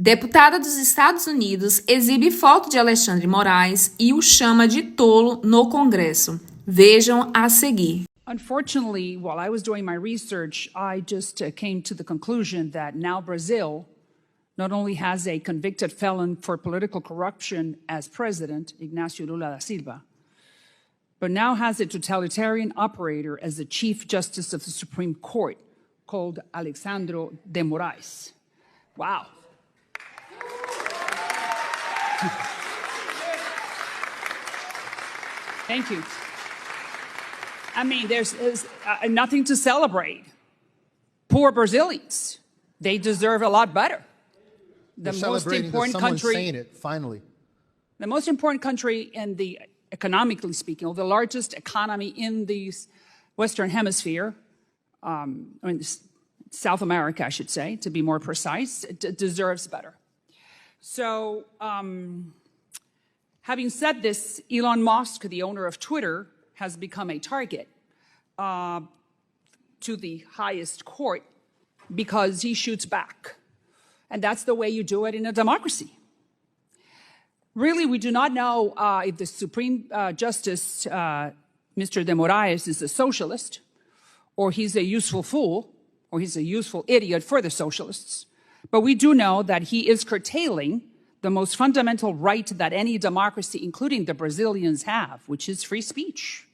Deputada dos Estados Unidos exibe foto de Alexandre de Moraes e o chama de tolo no Congresso. Vejam a seguir. Unfortunately, while I was doing my research, I just came to the conclusion that now Brazil not only has a convicted felon for political corruption as president, Ignacio Lula da Silva, but now has a totalitarian operator as the Chief Justice of the Supreme Court called Alexandre de Moraes. Wow. Thank you. I mean, there's nothing to celebrate. Poor Brazilians. They deserve a lot better. The most important country, saying it, finally. The most important country in the, economically speaking, or the largest economy in the Western Hemisphere, I mean, South America, I should say, to be more precise, deserves better. So, having said this, Elon Musk, the owner of Twitter, has become a target to the highest court because he shoots back. And that's the way you do it in a democracy. Really, we do not know if the Supreme Justice, Mr. de Moraes, is a socialist, or he's a useful fool, or he's a useful idiot for the socialists. But we do know that he is curtailing the most fundamental right that any democracy, including the Brazilians, have, which is free speech.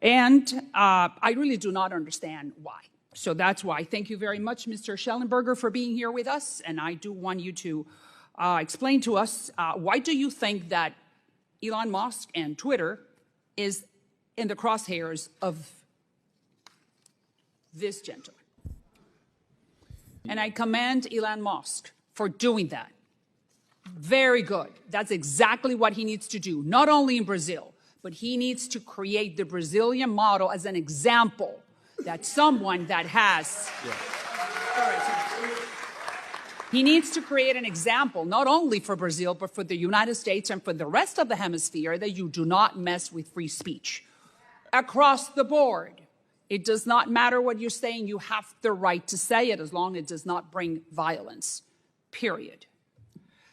And I really do not understand why. So that's why. Thank you very much, Mr. Schellenberger, for being here with us. And I do want you to explain to us, why do you think that Elon Musk and Twitter is in the crosshairs of this gentleman? And I commend Elon Musk for doing that. Very good. That's exactly what he needs to do, not only in Brazil, but he needs to create the Brazilian model as an example that someone that has... He needs to create an example, not only for Brazil, but for the United States and for the rest of the hemisphere, that you do not mess with free speech. Across the board, it does not matter what you're saying, you have the right to say it as long as it does not bring violence, period.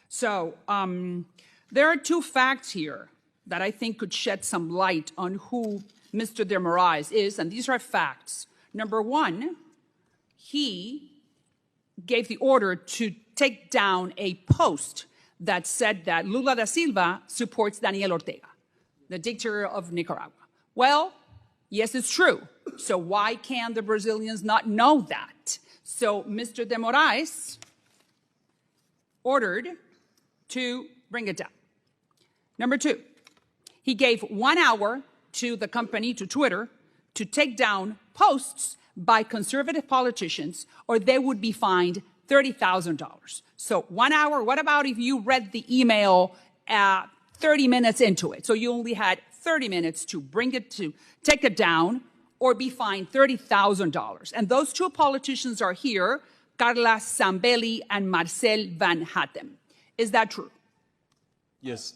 So there are two facts here that I think could shed some light on who Mr. de Moraes is, and these are facts. Number one, he gave the order to take down a post that said that Lula da Silva supports Daniel Ortega, the dictator of Nicaragua. Well, yes, it's true. So why can the Brazilians not know that? So Mr. de Moraes ordered to bring it down. Number two, he gave 1 hour to the company, to Twitter, to take down posts by conservative politicians, or they would be fined $30,000. So 1 hour, what about if you read the email 30 minutes into it? So you only had 30 minutes to bring it to, take it down, or be fined $30,000. And those two politicians are here, Carla Zambelli and Marcel Van Hatten. Is that true? Yes.